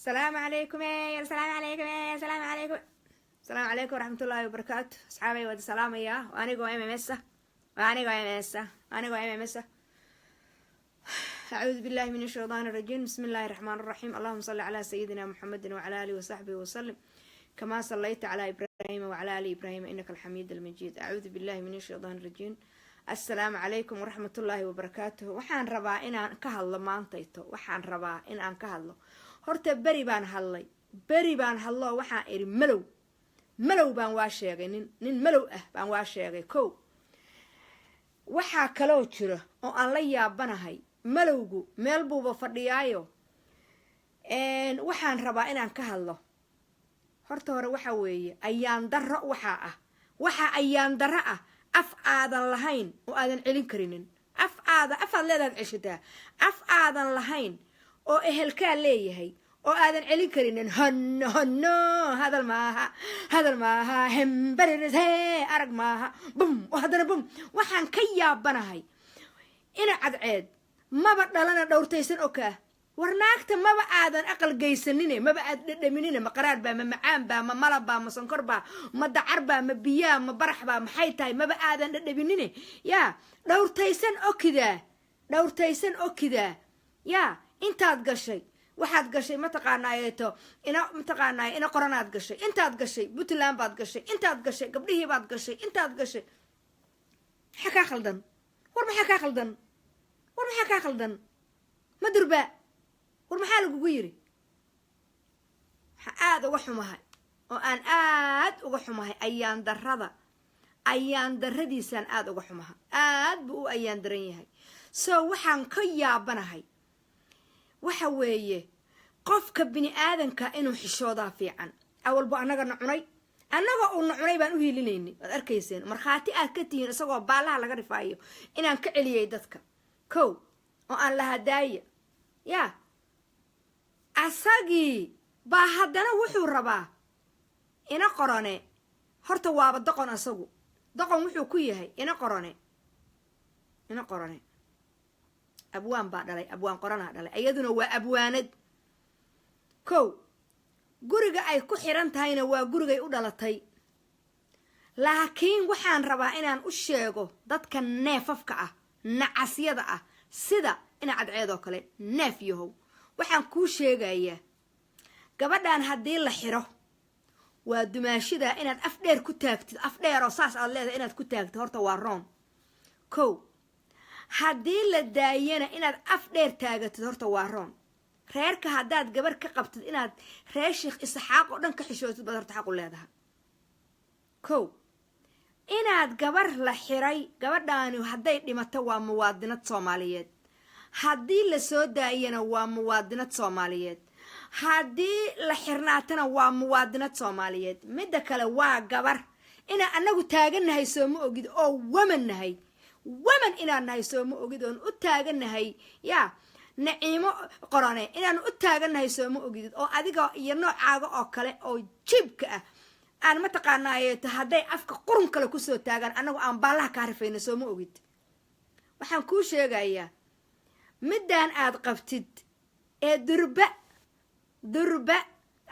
السلام عليكم السلام عليكم السلام عليكم السلام عليكم ورحمة الله وبركاته. أصحابي ودي سلام يا وأنا قوي ممسة وأنا قوي ممسة. أعوذ بالله من الشيطان الرجيم. بسم الله الرحمن الرحيم. اللهم صل على سيدنا محمد وعلى آله وصحبه وسلم كما صليت على إبراهيم وعلى آل إبراهيم إنك الحميد المجيد. أعوذ بالله من الشيطان الرجيم. السلام عليكم ورحمة الله وبركاته. waxaan rabaa inaan ka hadlo maantayto waxaan rabaa inaan ka hadlo horta bari baan hadlo waxaan iri malow baan waa sheegay nin malow ah baan waa sheegay kow waxa kale jiro oo aan la yaabanahay malowgu meel buuba fadhiyaayo waxaan rabaa inaan ka hadlo horta hore waxa weeye ayaan darro waxa ayaan darro ah af aadan lahayn oo aadan celin karinin afaad leedahay ceshadaa af aadan lahayn oo ehelkaa leeyahay oo aadan celin karinin hanno hadal maaha hembaris arag maaha bum hadana bum waxaan ka yaabanahay ina cadceed maba dhalana dhowrtaysan oo kaa warnaagta maba aadan aqal geysanine maba aad dhadhaminine ma qaraar baa ma macaan baa ma malab baa ma sonkor baa ma dacar baa ma biyaa ma barax baa maxay tahay maba aadan dhadhaminine yaa dhowrtaysan okidaa yaa intaad gashay waxaad gashay mataqaanaayeeto ina qoranaad gashay intaad gashay puntland baad gashay intaad gashay gabdhihii baad gashay intaad gashay maxaa kaa khaldan war maxaa kaa khaldan ma durbaa war maxaa lagugu yiri waxaa aad uga xumahay oo aan aad uga xumahay ayaan darradiisaan aad uga xumahay aad buu u ayaan daran yahay soo waxaan ka yaabanahay waxa weeye qofka bini aadanka inuu xishoodaa fiican awalba annagana cunay baan u hiilinayni waad arkayseen markhaati aad ka tihiin isagoo baalaha laga rifaayo inaan ka celiyay dadka kow oo aan la hadaaya yaa asagii baa haddana wuxuu rabaa ina qorone horta waaba doqon asagu doqon wuxuu ku yahay ina qorone abwaan baa dhalay abwaan qoranaa dhalay iyaduna waa abwaanad kow guriga ay ku xiran tahayna waa gurigay u dhalatay laakiin waxaan rabaa inaan u sheego dadka neefafka ah nacasyada ah sida ina cadceed oo kale neef yahow waxaan kuu sheegayaa gabadhan haddii la xiro waa dumaashidaa inaad af dheer ku taagtid af dheeroo saas aad leedahay inaad ku taagtid horta waa roon kow haddii la daayana inaad af dheer taagatid horta waa roon reerka haddaad gabar ka qabtid inaad reer sheekh isxaaq oo dhan ka xishootid baad horta xaq u leedahay kow inaad gabar la xiray gabadhaani hadday dhimato waa muwaadinad soomaaliyeed haddii la soo daayana waa muwaadinad soomaaliyeed haddii la xirnaatana waa muwaadinad soomaaliyeed midda kale waa gabar inaan annagu taagannahay sooma ogid oo waman inaan nahay sooma ogid oon u taagannahay yaa naciimo qorane inaan u taagannahay sooma ogidid oo adiga iyo noocaaga oo kale oo jibka ah aan mataqaanaayeeto hadday afka qurun kale kusoo taagaan annagu aan baallaha kaa rifayna sooma ogid waxaan kuu sheegayaa middaan aad qabtid ee durba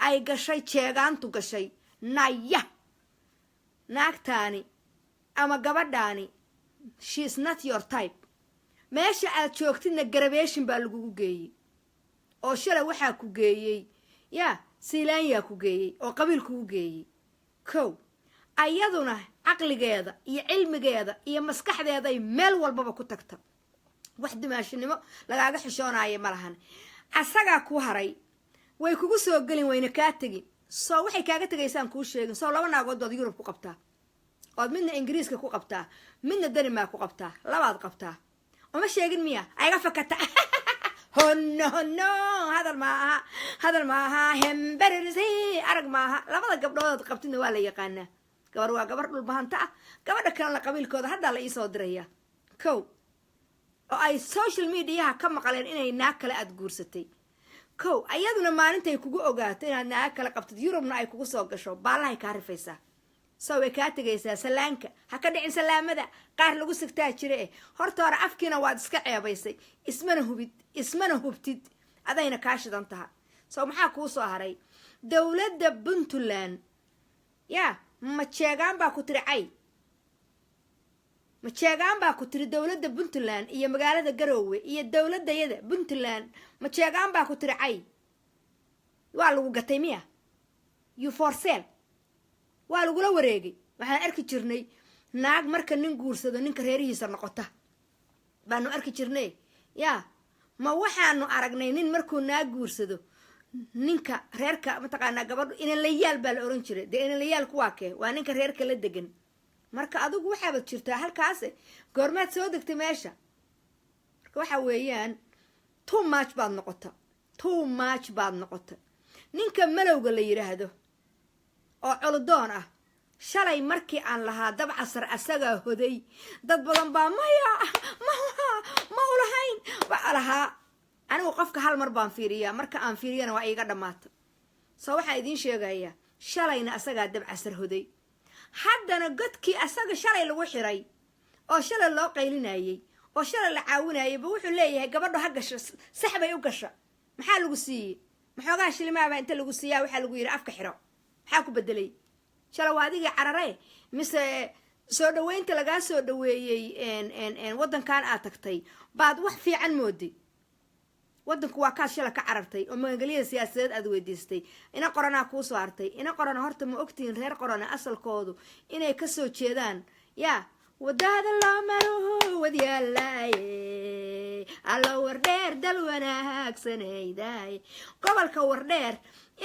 ay gashay jeegaantu gashay naya naagtaani ama gabadhaani she's not your type meesha aad joogtidna garabeeshin baa lagugu geeyey oo shalay waxaa ku geeyey yaa siilaanyaa ku geeyey oo qabiil kugu geeyey kow ayaduna caqligeeda iyo cilmigeeda iyo maskaxdeeday meel walbaba ku tagta wax dumaashinimo lagaaga xishoonaaya ma lahan asagaa ku haray way kugu soo gelin wayna kaa tegin soo waxay kaaga tegaysaan kuu sheegin soo laba naagood baad yurub ku qabtaa ood midna ingiriiska ku qabtaa midna danimaa ku qabtaa labaad qabtaa uma sheegin miya ayga fakata honno hadal maaha hembarisi arag maaha labada gabdhoodood qabtidna waa la yaqaanaa gabar waa gabar dhulbahanta ah gabadha kalena qabiilkooda haddaa la iisoo diraya kow oo ay social mediaha ka maqleen inay naag kale aad guursatay kow ayaduna maalintay kugu ogaato inaad naag kale qabtid yurubna ay kugu soo gasho baallahay kaa rifaysaa soo way kaa tegaysaa salaanka ha ka dhicin salaamada qaar lagu sigtaa jire horta hore afkiina waad iska ceebaysay ismana hubtid adayna kaa shidan taha soo maxaa kuu soo haray dowladda Puntland yaa ma jeegaan baa ku tiri cay ma jeegaan baa ku tiri dowladda Puntland iyo magaalada Garowe iyo dowladayada Puntland ma jeegaan baa ku tiri cay waa lagu gatay miya you for sale waa lagu la wareegay waxaan arki jirnay naag marka nin guursado ninka reerihiisa noqota baanu arki jirnay yaa ma waxaanu aragnay nin markuu naag guursado ninka reerka mataqaanaa gabadhu in la yaal baa la oran jiray de in la yaal ku waakee waa ninka reerka la degan marka adigu waxaad jirtaa halkaas goormaad soo degtay meesha marka waxa weeyaan too much baad noqota ninka malowga la yiraahdo oo culudoon ah shalay markii aan lahaa dabcasar asaga hoday dad badan baa ma ulahayn baa lahaa anigu qofka hal mar baan fiiriyaa marka aan fiiriyana waa iiga dhamaato soo waxaan idiin sheegayaa shalayna asagaa dabcasar hoday haddana godkii asaga shalay lagu xiray oo shalay loo qaylinayay oo shalay la caawinayay ba wuxuu leeyahay gabadhu ha gasho sax bay u gasha maxaa lagu siiyey maxoogaa shilimaaba inta lagu siiyaa waxaa lagu yiri afka xiro maxaa ku bedelay shalay waa adiga carare mise soo dhaweynta lagaa soo dhaweeyey wadankan aad tagtay baad wax fiican moodi wadanku waa kaas shalay ka carartay oo magaalada siyaasadeed aad weydiistay ina qorana kuu soo hartay ina qorana horta ma ogtiin reer qorana asalkoodu inay ka soo jeedaan yaa wadada loo maro wadyaalaaye allo wardheer dal wanaagsanaydaay gobolka wardheer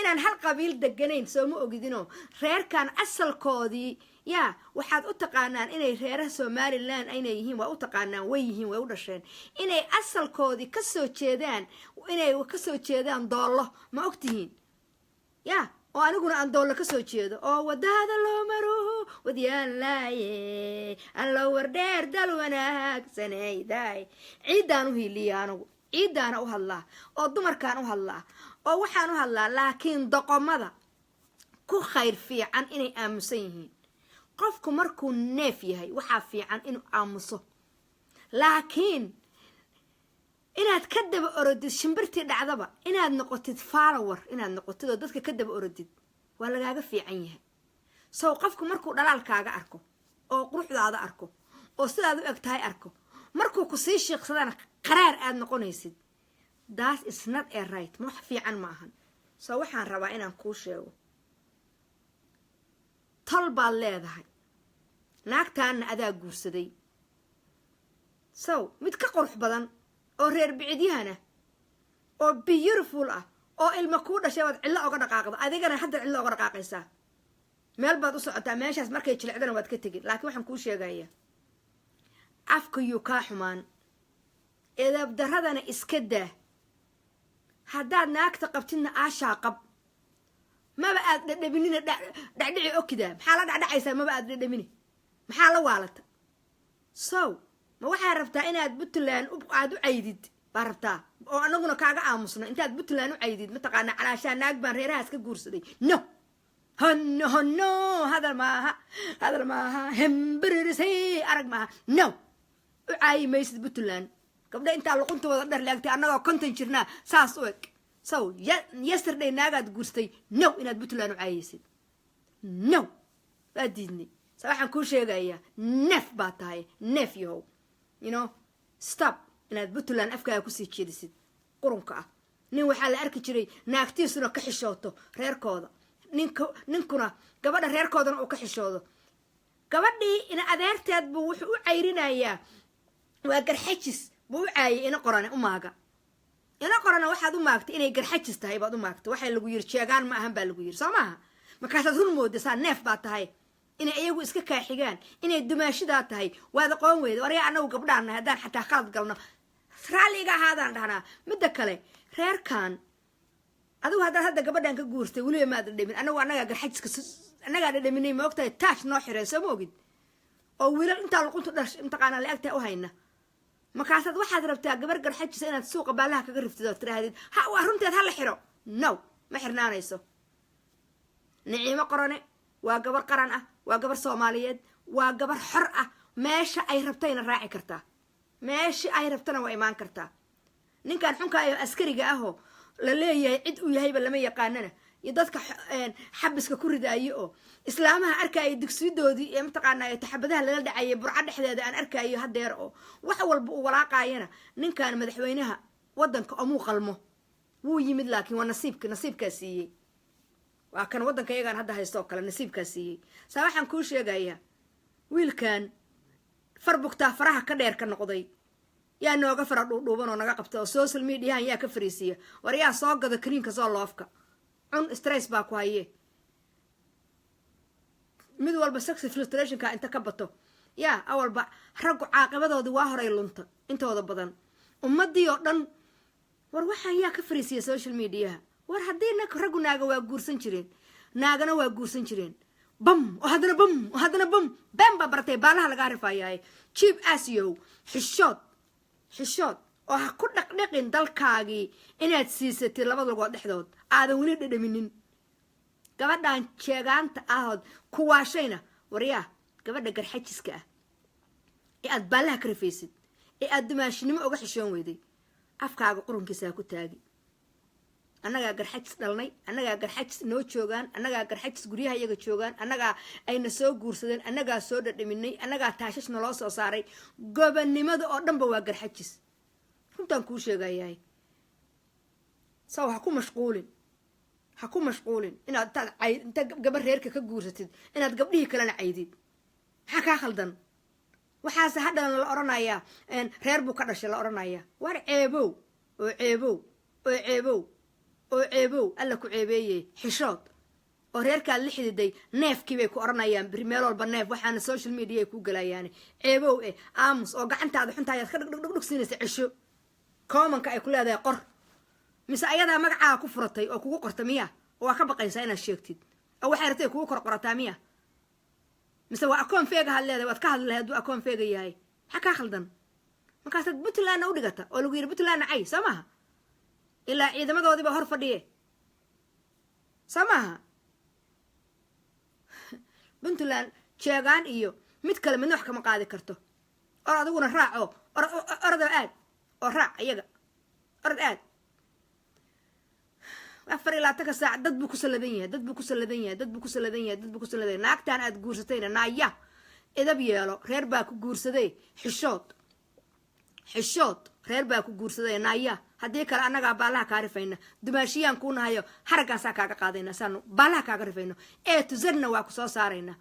inaan hal qabiil deganayn soo ma ogidino reerkan asalkoodii yaa waxaad u taqaanaan inay reeraha Somaliland aynay yihiin waa u taqaanaan way yihiin way u dhasheen inay asalkoodii ka soo jeedaan inay ka soo jeedaan doollo ma ogtihiin yaa oo aniguna aan doollo ka soo jeedo oo wadada loo maro wadyaalaaye allo wardheer dal wanaagsanaydaay ciidaan u hiiliyaa anigu ciidaana u hadlaa oo dumarkaan u hadlaa oo waxaan u hadlaa laakiin doqomada ku khayr fiican inay aamusan yihiin qofku markuu neef yahay waxaa fiican inuu aamuso laakiin inaad ka daba orodid shimbirtii dhacdaba inaad noqotid follower inaad noqotid oo dadka ka daba orodid waa lagaaga fiican yahay soo qofku markuu dhalaalkaaga arko oo quruxdaada arko oo sidaad u eg tahay arko markuu ku sii sheeqsadana qaraar aad noqonaysid that is not a right ma wax fiican ma ahan soo waxaan rabaa inaan kuu sheego tol baad leedahay naagtaana adaa guursaday sow mid ka qurux badan oo reer bicidyahana oo beautiful ah oo ilma kuu dhashay waad cillo oga dhaqaaqdo adigana hadda cillo oga dhaqaaqaysaa meel baad u socotaa meeshaas markay jilicdana waad ka tegin laakiin waxaan kuu sheegayaa afka yuu kaa xumaan eedaab daradana iska daa haddaad naagta qabtidna aashaa qab maba aad dhadhaminina dhacdhici okidaa maxaa la dhacdhacaysaa maba aad dhadhamini maxaa la waalata sow ma waxaa rabtaa inaad Puntland aad u caydid baa rabtaa oo anaguna kaaga aamusno intaad Puntland u caydid mataqaana calaashaa naag baan reerahaas ka guursaday no hanno hadal maaha hembririsay arag maaha no u caayi maysid Puntland gabdha intaa luqunta wada dhar laagtay annagoo konton jirnaa saas u eg so yesterday naagaad guurstay no inaad Puntland u caayaysid no waa diidnay so waxaan kuu sheegayaa neef baa tahay neef yahow you know stop inaad Puntland afkaaga kusii jeedisid qurunka ah nin waxaa la arki jiray naagtiisuna ka xishooto reerkooda ninkuna gabadha reerkoodana uu ka xishoodo gabadhii ina adeerteed buu wuxuu u cayrinayaa waa garxajis buu u caayay ina qorane u maaga ina qorane waxaad u maagtay inay garxajis tahay baad u maagtay waxay lagu yiri jeegaan ma ahan baa lagu yiri soo maaha markaasaad run moodaysaa neef baa tahay inay iyagu iska kaaxigaan inay dumaashidaa tahay waad aqoon weyda waryaa anagu gabdhaannahay haddaan xataa khalad galno raalliga ahaadaan dhahnaa midda kale reerkan adigu haddaad hadda gabadhan ka guurtay weliba maad dhadhamin anagu annagaa garxajiska annagaa dhadhaminay ma ogtahay taash noo xirey soo ma ogid oo wiilal intaa luquntu dhash intaqaanaa la egtahay u hayna markaasaad waxaad rabtaa gabar garxajisa inaad suuqa baalaha kaga riftid oo tirahdid ha waa runteed ha la xiro no ma xirnaanayso niciimo qorane waa gabar qaran ah waa gabar Soomaaliyeed waa gabar xor ah meesha ay rabtayna raaci kartaa meesha ay rabtana waa imaan kartaa ninkan xunka ayo askariga ah oo la leeyahay cid uu yahayba lama yaqaanana iyo dadka xabiska ku ridaayo oo islaamaha arkaayo dugsidoodii ee mataqaanaa taxabadaha lala dhacayay burca dhexdeeda aan arkaayo hadeer oo wax walba uu walaaqaayana ninkan madaxweynaha wadanka amuu qalmo wuu yimid laakiin waa nasiibkaa siiyey waa kan wadanka iyagaan hadda haysto oo kale nasiibkaa siiyey saa waxaan kuu sheegayaa wiilkan farbugtaa faraha ka dheer ka noqday yaa nooga fara dhuudhuuban oo naga qabta oo social mediahan yaa ka fariisiya war yaa soo gada kariinka soo loofka cun stress baa ku haye mid walba sexy filtrationka inta ka bato yaa awalba raggu caaqibadoodii waa horay lunta intooda badan ummadii oo dhan war waxaan yaa ka fariisiya social mediaha war haddii raggu naaga waa guursan jireen naagana waa guursan jireen bam oo haddana bam been baa bartay baalaha lagaa rifaayaaye jiib asiyow xishood oo ha ku dhaqdhaqin dalkaagii inaad siisatid labada lugood dhexdood aadan weli dhadhaminin gabadhan jeegaanta ahood kuwaashayna waryaa gabadha garxajiska ah ee aad baalaha ka rifaysid ee aad dumaashinimo uga xishoon weyday afkaaga qurunkiisaa ku taagi annagaa garxajis dhalnay annagaa garxajis noo joogaan annagaa garxajis guryaha iyaga joogaan annagaa ayna soo guursadeen annagaa soo dhadhaminay annagaa taashash naloo soo saaray gobonnimada oo dhanba waa garxajis runtaan kuu sheegayahay saw ha ku mashquulin inaad inta gabar reerka ka guursatid inaad gabdhihii kalena caydid maxaa kaa khaldan waxaase hadhana la odhanayaa reer buu ka dhashay la odhanayaa war ceebow alla ku ceebeeyey xishood oo reerkaad la xididay neefkii bay ku odhanayaan biri meel walba neef waxaana social media ay ku galayaane ceebow aamus oo gacantaada xuntaayaad ka dhugdhugdhug siinaysa cesho koomanka ay ku leedahay qor mise ayadaa magacaaga ku furatay oo kugu qorta miya oo waa ka baqaysaa inaad sheegtid oo waxay ratay kugu kor qorataa miya mise waa akoon feega had leedahay waad ka hadli lahay hadduu akoon feega yahay maxaa kaa khaldan markaasaad puntlandna u dhigata oo lagu yidhi puntlandna cay soo maaha ilaa ciidamadoodiiba hor fadhiye soo maaha puntland jeegaan iyo mid kale midna wax kama qaadi karto or adiguna raaco orada aad oo raac iyaga orad aad 24 saac dad buu ku saladan yahay naagtaan aad guursatayna naaya idab yeelo reer baa ku guursaday xishood reer baa ku guursaday naaya haddii kale annagaa baalaha kaa rifayna dumaashiyaan kuu nahayo haraggaasaa kaaga qaadayna saanu baalaha kaaga rifayno tuzarna waa ku soo saaraynaa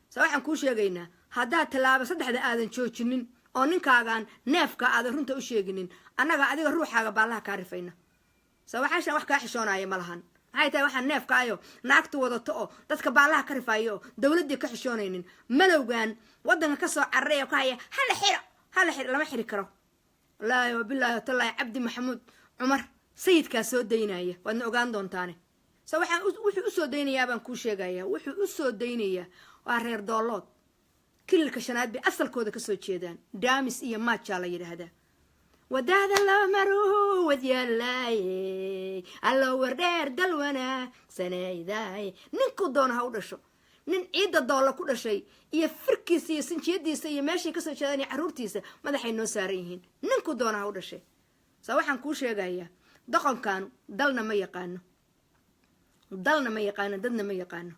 sa waxaan kuu sheegaynaa haddaad tallaabo saddexda aadan joojinin oo ninkaagaan neefka aadan runta u sheeginin annaga adiga ruuxaaga baalaha kaa rifayna sa waxaashaan wax kaa xishoonaya ma lahan maxay tahay waxaan neefkaayo naagtu wadato oo dadka baalaha ka rifaayo oo dowladdii ka xishoonaynin malowgan waddanka ka soo cararay oo ka haya hala xiro lama xiri karo wallaahi wabilaahi watallaahi cabdi maxamuud cumar sayidkaa soo daynaya waadna ogaan doontaane sa waxaan wuxuu u soo daynayaa baan kuu sheegayaa wuxuu u soo daynayaa waa reer doolood kililka shanaad bay asalkooda ka soo jeedaan daamis iyo maajaa la yidhaahdaa wadaada laba maruu wadyaalaaye allo wardheer dal wanaagsanaydaye ninkuu doona ha u dhasho nin ciidda doolla ku dhashay iyo firkiisa iyo sinjiyadiisa iyo meeshay kasoo jeedaan iyo carruurtiisa madaxay noo saaran yihiin ninkuu doona ha u dhashay saa waxaan kuu sheegayaa doqonkaanu dalna ma yaqaano dadna ma yaqaano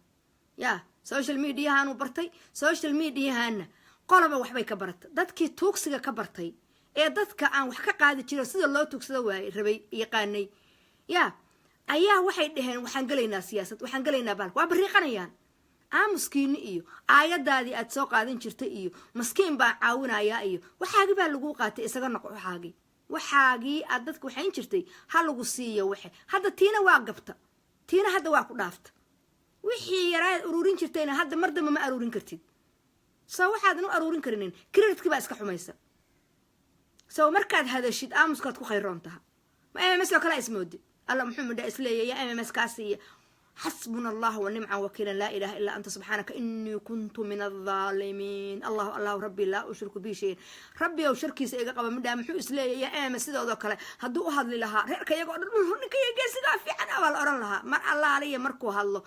yaa social mediahaanu bartay social mediahaana qoloba waxbay ka barata dadkii tuugsiga ka bartay ee dadka aan wax ka qaadi jiro sida loo tuugsado waayay rabay yaqaanay yaa ayaa waxay dhaheen waxaan galaynaa siyaasad waxaan galaynaa baal waa bariiqanayaan aamuskiini iyo aayadaadii aad soo qaadan jirtay iyo maskiin baa caawinayaa iyo waxaagii baa lagu qaatay isaga noqo waxaagii aad dadka waxayn jirtay ha lagu siiyo waxe hadda tiina waa gabta tiina hadda waa ku dhaafta wixii yaraad ururin jirtayna hadda mar dambe ma aruurin kartid soo waxaadan u aruurin karinin creditki baa iska xumaysa soo markaad hadashid aamuskaad ku khayroon taha ma mms oo kala ismoodi alla muxuu midha isleeya ya mms kaasiiya حسبنا الله ونعم وكيلا لا إله إلا أنت سبحانك إني كنت من الظالمين الله ربي لا أشرك به شيء ربي أو شركي سيجا قبل من دام حوس لي يا أم سيدا وذكره هدو أحد لها رأيك يقول نك يجي سيدا في أنا والأرن لها مر الله عليه مركو هالله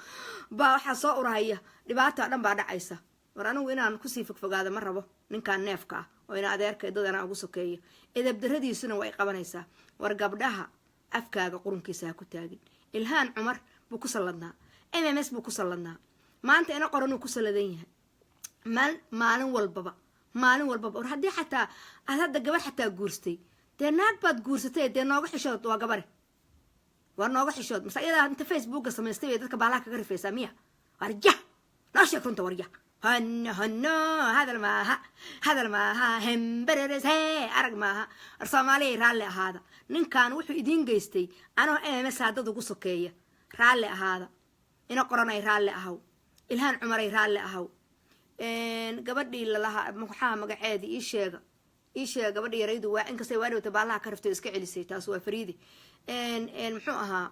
بحصاء رهية لبعتها أنا بعد عيسى ورأنا وين أنا كسيفك فقاعدة مرة به من كان نافكا وين أديرك إذا أنا أقول سكية إذا بدردي سنة وإقامة عيسى ورقبدها afkaaga qurunkiisa ku taagin ilhaan cumar buu ku salladnaa mms buu ku salladnaa maanta ina qoranuu ku salladan yahay maalin walbaba war haddii xataa aad hadda gabar xataa guurstay dee naag baad guursatay dee nooga xishood waa gabare waa nooga xishood mase ayadaa inta facebooka samaystay bay dadka baalaha kaga rifaysaa miya warja noo sheeg runta warja hano hadal maaha hembereres hee arag maaha war soomaaliya raalli ahaada ninkan wuxuu idiin geystay anoo mms dad ugu sokeeya raalli ahaada ina qoranay raalli ahaw ilhaan cumaray raalli ahaw gabadhii lalahaa maxaa magaceedi ii sheega gabadhii yaraydu waa inkastay waa dhawta baalaha ka riftay iska celisay taas waa fariidi muxuu ahaa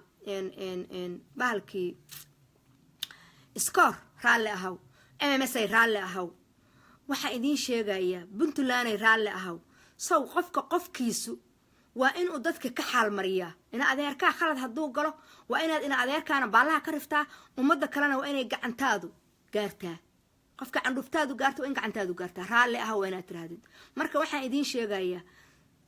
bahalkii scoor raalli ahaw mmsay raalli ahaw waxaa idiin sheegayaa puntlanday raalli ahaw sow qofkiisu waa inuu dadka ka xaalmariyaa ina adeerkaa khalad hadduu galo waa inaad ina adeerkaana baalaha ka riftaa ummadda kalena waa inay gacantaadu gaartaa qofka candhuftaadu gaarta waa in gacantaadu gaartaa raalli ahaw waa inaad tirahdid marka waxaan idiin sheegayaa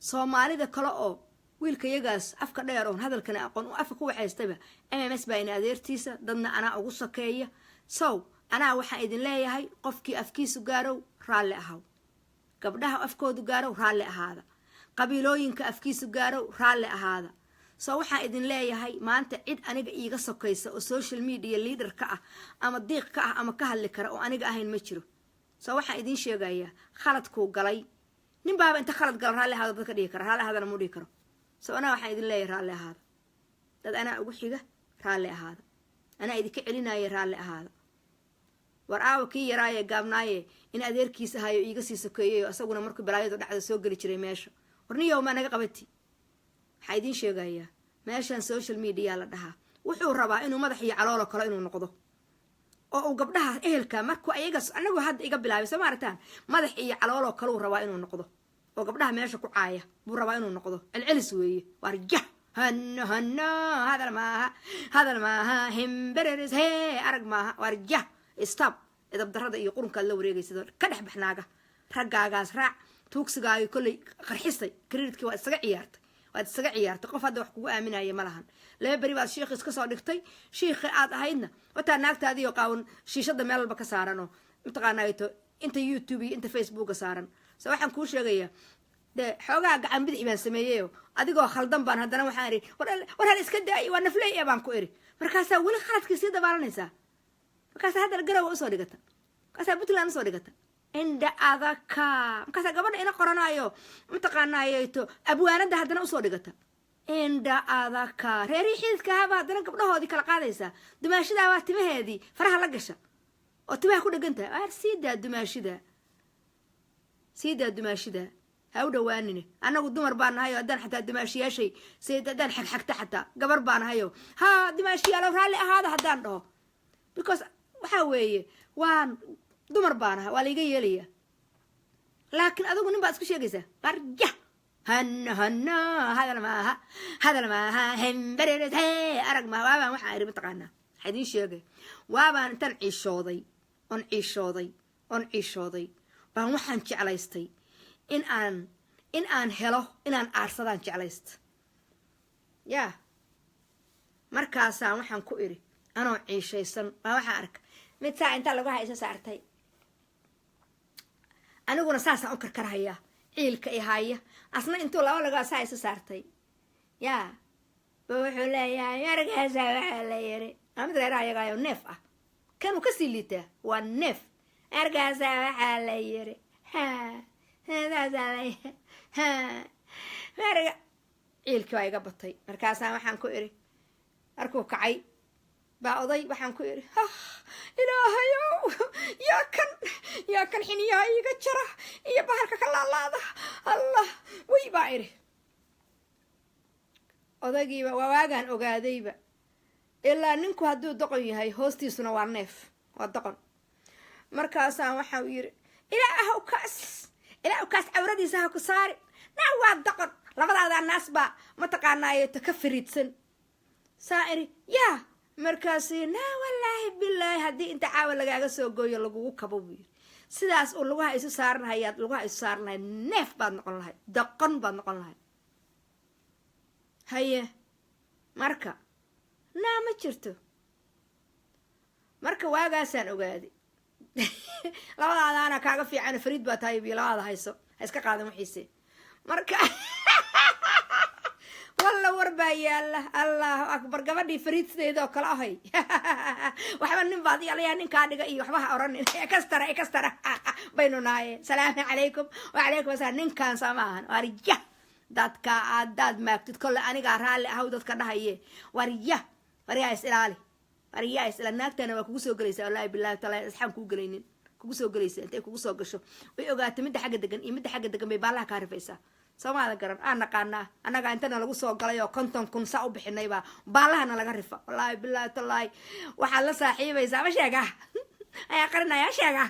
soomaalida kale oo wiilka yagaas afka dheer oon hadalkana aqoon u afka ku waxaystaba mms baa ina adeertiisa dadna anaa ugu sakeeya sow anaa waxaan idin leeyahay qofkii afkiisu gaarow raalli ahaw gabdhaha afkoodu gaarow raalli ahaada qabiilooyinka afkiisu gaarow raalli ahaada soo waxaan idin leeyahay maanta cid aniga iiga sokaysa oo social media leader ka ah ama diiq ka ah ama ka hadli kara oo aniga ahayn ma jiro soo waxaan idiin sheegayaa khaladkuu galay nin baaba inta khalad gala raalli ahaada dadka dhigi kara raalli ahaadana mu dhigi karo soo anaa waxaan idin leeyahay raalli ahaada dad anaa ugu xiga raalli ahaada anaa idinka celinaya raalli ahaada war aawa kii yaraaye gaabnaaye in adeerkiisa ahayo iiga sii sokeeyayo asaguna markuu balaayadu dhacda soo geli jiray meesha warniyow maa naga qabati waxaa idiin sheegayaa meeshan social media la dhahaa wuxuu rabaa inuu madax iyo caloolo kale inuu noqdo oo uu gabdhaha ehelka markuu ayaga anagu hadda iga bilaabay soo maaragtaan madax iyo caloolo kale uu rabaa inuu noqdo oo gabdhaha meesha ku caaya buu rabaa inuu noqdo celcelis weeye warja hano hadal maaha hembereres hee arag maaha warja stop idabdarada iyo qurunkaad la wareegaysid ka dhex baxnaaga raggaagaas raac tuugsigaaga kolley qarxisay kredidkii waad isaga ciyaartay qof hadda wax kugu aaminaya ma lahan laba beri baad shiikhi iska soo dhigtay shiikhi aad ahaydna wataa naagtaadiyo qaawan shiishada meel walba ka saaranoo mataqaanaato inta youtube iyo inta facebooka saaran so waxaan kuu sheegayaa dee xoogaa gacan bidixi baan sameeyeyo adigoo khaldan baan haddana waxaan iri war hal iska daayi waa nafley baan ku iri markaasaa weli khaladkii sii dabaalanaysaa markaasaa haddana garowa usoo dhigata markaasaa puntland usoo dhigata indha adaka markaasaa gabadha ina qoranaayo mataqaanaayeto abwaanada haddana usoo dhigata indha adaka reerihii xididkaahaba haddana gabdhahoodii kala qaadaysaa dumaashidaabaa timaheedii faraha la gasha oo timaha ku dhegantaha ar siidaa dumaashida ha u dhawaanine annagu dumar baa nahayo haddaan xataa dumaashiyaashay haddaan xagxagta xataa gabar baa nahayo ha dumaashiyaalo raalli ahaada haddaan dhaho because waxaa weeye waan dumar baa naha waa laiga yeelaya laakiin adigu nin baad isku sheegaysaa qarja hano hadal maaha hembereres hee arag maaha waabaan waxaan iri mataqaanaa waxaa idiin sheegay waabaan intaan ciishooday baan waxaan jeclaystay in aan helo inaan aarsadaan jeclaysta yaa markaasaan waxaan ku iri anoo ciishaysan baa waxaan arka mid saa intaa lagu hayso saartay aniguna saasaan u karkarhayaa ciilka i haya asna intuu laba lagaa saa isu saartay yaa ba wuxuu leeyahay markaasaa waxaa la yiri mid reeraha ayagaayo neef ah kanuu kasii liitaa waa neef markaasaa waxaa la yiri marga ciilkii waa iga batay markaasaan waxaan ku iri markuu kacay baa oday waxaan ku iri ilaahayow yaa kan xiniyaha iiga jara iyo bahalka ka laalaada allah way baa iri odaygiiba waa waagaan ogaadayba ilaa ninku hadduu doqon yahay hoostiisuna waa neef waa doqon markaasaan waxau yiri ilaahu kaas cawradiisa ha ku saari naa waa doqon labadaadaa naas baa mataqaanaayeeto ka fariidsan saa iri yaa markaasi naa wallaahi bilaahi haddii inta caawa lagaaga soo gooyo lagugu kabo buu yiri sidaas uu lugaha isu saaranahayaad lugaha isu saaran lahayd neef baad noqon lahayd doqon baad noqon lahayd haye marka naa ma jirto marka waagaasaan ogaaday labadaadaana kaaga fiican fariid baa tahay biyo labada hayso ha iska qaadan wixiise marka والله وربا يلا الله أكبر قبل فريد سيدو كلا هاي وحبا نبادي عليها نكادقة إيه وحبا أورن إكسترا بيننا سلام عليكم وعليكم السلام نكان سامان ورجع داد داد ما تتكلم أنا قارها هاو داد كده هي ورجع إسرائيلي ورجع إسرائيل ناكتنا وكوسو جليسة والله بالله تعالى إسحام كوجلينين كوسو جليسة أنت كوسو قشو ويوقات مد حاجة دقن بيبالها كارفيسا Soomaalida garan aan naqaanaa anaga intana lagu soo galay oo konton kun saa u bixinayba baalahana laga rifa wallahi billahi tallahi waxa la saaxiibaysaa ma sheega ayaa qarinaya sheega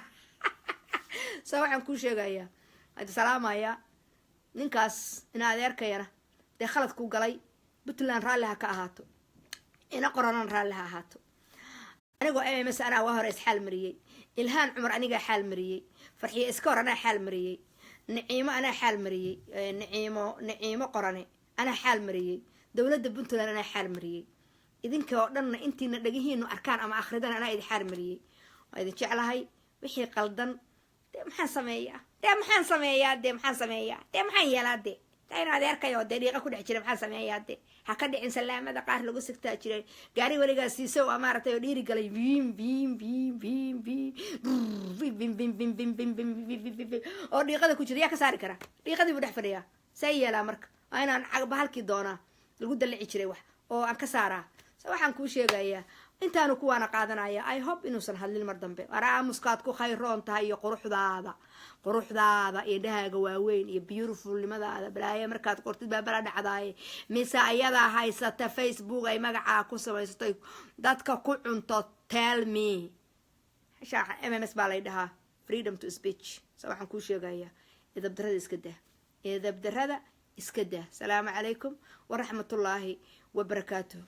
soo waxaan ku sheegayaa salaamaya ninkaas in adeerkayana de khalad ku galay Puntland raalli ha ka ahaato ina qoranan raalli ha ahaato anigoo MS ana waa hore isxaal mariyay ilhaan cumar aniga xaal mariyay farxiye iskoor ana xaal mariyay نعيمة أنا حال مريي نعيمة قرني أنا حال مريي دولة بنتلان أنا حال مريي إذن كوردنا أنتي نلاقيه إنه أركان أما آخردنا أنا إذا حال مريي وإذا شعل هاي وحي قلدن دم حن سمية دم حن يلا دي تاين هذا أركا يودي لي أكون أحكي دم حن سمية دي هكذا إن سلام هذا قاهر لقو سكتا أشري قاري ولقى سيسو أمارة يوديري قالي بيم oo dhiiqada ku jira ka saari kara dhiiqadii buu dhex fadhiyaa sayela marka aynaan cagba halkii doona lagu dalici jiray wax oo aan ka saaraa waxaan ku sheegayaa intaanu kuwaana qaadanaya I hope inuusan hadlin mar dambe waraa muskaad ku khayroon tahay iyo quruxdaada iyo dhahaaga waaweyn iyo beautiful nimadaada balaaye markaad qortid baa bala dhacdaay mise ayada haysata Facebook ay magaca ku samaysatay dadka ku cunto tell me shaaxa MMS baa la dhahaa freedom to speech waxaan ku sheegayaa idab darada iska daa salaamu calaykum wa rahmatullaahi wa barakaatuh